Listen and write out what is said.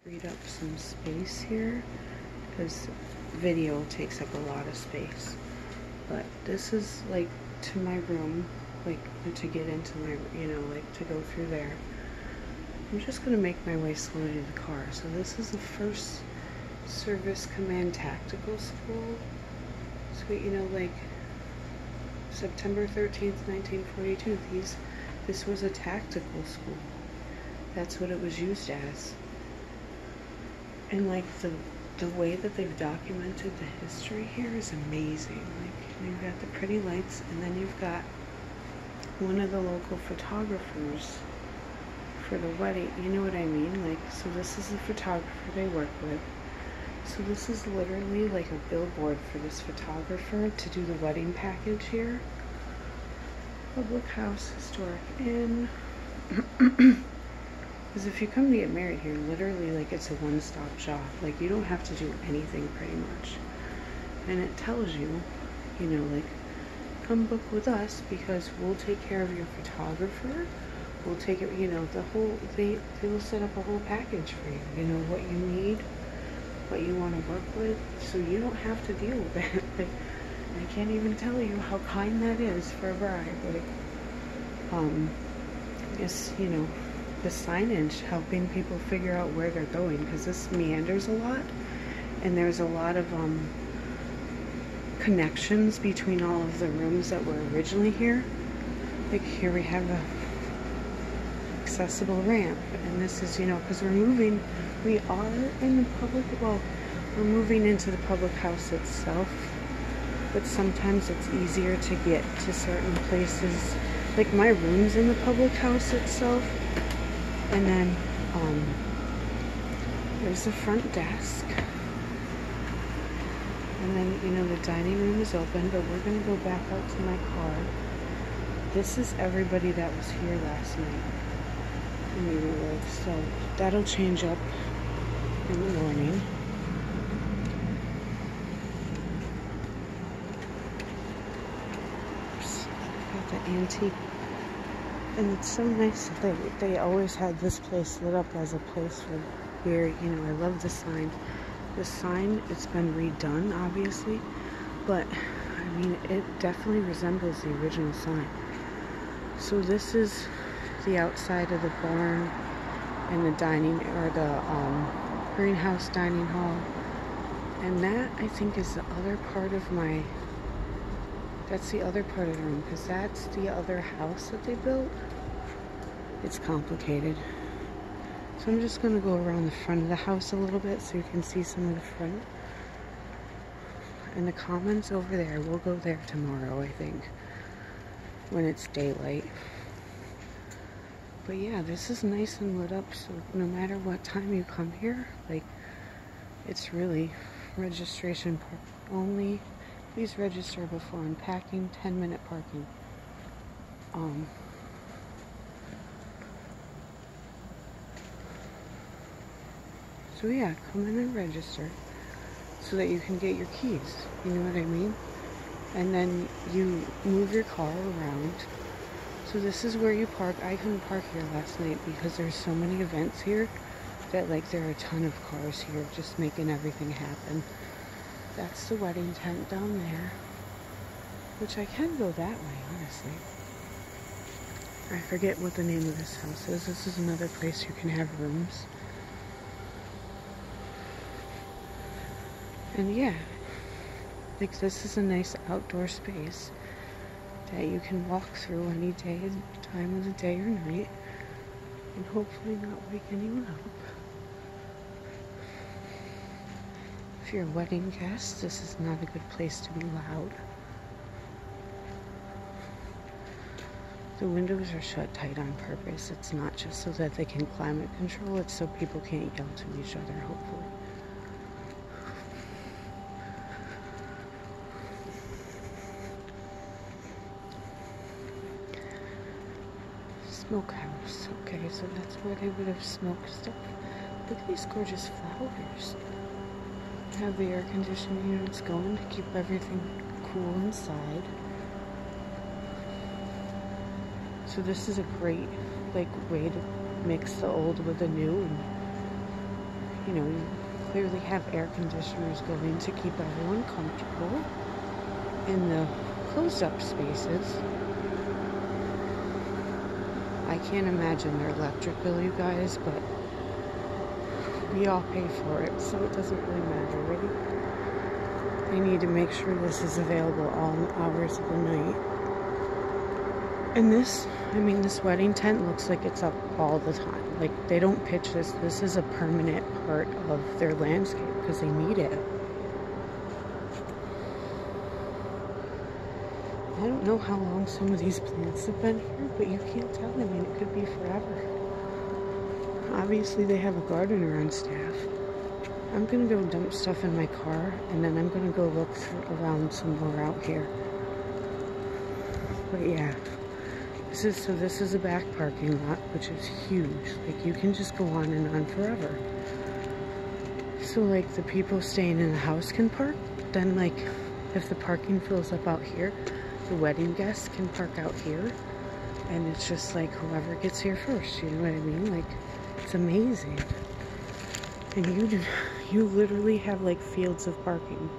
Freed up some space here because video takes up a lot of space. But this is like to my room, like to get into my, like to go through there. I'm just gonna make my way slowly to the car. So this is the First Service Command Tactical School. So like September 13th, 1942. This was a tactical school. That's what it was used as. And like the way that they've documented the history here is amazing. Like you've got the pretty lights, and then you've got one of the local photographers for the wedding. You know what I mean? Like, so this is the photographer they work with. So this is literally like a billboard for this photographer to do the wedding package here. Public House, Historic Inn. Because if you come to get married here, literally, like, it's a one-stop shop. Like, you don't have to do anything pretty much. And it tells you, like, come book with us because we'll take care of your photographer. We'll take it, the whole, they will set up a whole package for you. What you need, what you want to work with. So you don't have to deal with it. Like, I can't even tell you how kind that is for a bride. Like, it's, the signage helping people figure out where they're going, because this meanders a lot and there's a lot of connections between all of the rooms that were originally here. Like here we have a accessible ramp, and this is because we are in the public, well, we're moving into the public house itself, but sometimes it's easier to get to certain places. Like my room's in the public house itself. And then, there's the front desk. And then, the dining room is open, but we're going to go back out to my car. This is everybody that was here last night. So that'll change up in the morning. Oops, got the antique. And it's so nice that they always had this place lit up as a place for beer. I love the sign. The sign, it's been redone, obviously, but, it definitely resembles the original sign. So this is the outside of the barn and the dining, or the greenhouse dining hall. And that, I think, is the other part of that's the other part of the room, because that's the other house that they built. It's complicated. So I'm just going to go around the front of the house a little bit so you can see some of the front. And the commons over there, we'll go there tomorrow, I think, when it's daylight. But yeah, this is nice and lit up, so no matter what time you come here, like, it's really registration only. Please register before unpacking. 10-minute parking. So yeah, come in and register so that you can get your keys. You know what I mean? And then you move your car around. So this is where you park. I couldn't park here last night because there's so many events here that, like, there are a ton of cars here just making everything happen. That's the wedding tent down there, which I can go that way, honestly. I forget what the name of this house is. This is another place you can have rooms. And yeah, like, this is a nice outdoor space that you can walk through any day, time of the day or night, and hopefully not wake anyone up. If you're a wedding guest, this is not a good place to be loud. The windows are shut tight on purpose. It's not just so that they can climate control, it's so people can't yell to each other, hopefully. Smokehouse. Okay, so that's where they would have smoked stuff. Look at these gorgeous flowers. Have the air conditioning units going to keep everything cool inside. So this is a great, like, way to mix the old with the new and you know, you clearly have air conditioners going to keep everyone comfortable in the closed up spaces. I can't imagine their electric bill, you guys, but we all pay for it, so it doesn't really matter, right? They need to make sure this is available all hours of the night. And this, I mean, this wedding tent looks like it's up all the time. Like, they don't pitch this. This is a permanent part of their landscape because they need it. I don't know how long some of these plants have been here, but you can't tell. I mean, it could be forever. Obviously, they have a gardener on staff. I'm going to go dump stuff in my car, and then I'm going to go look around some more out here. But yeah, this is a back parking lot, which is huge. Like, you can just go on and on forever. So, like, the people staying in the house can park. Then, like, if the parking fills up out here, the wedding guests can park out here. And it's just like whoever gets here first, you know what I mean? Like, it's amazing. And you literally have like fields of parking.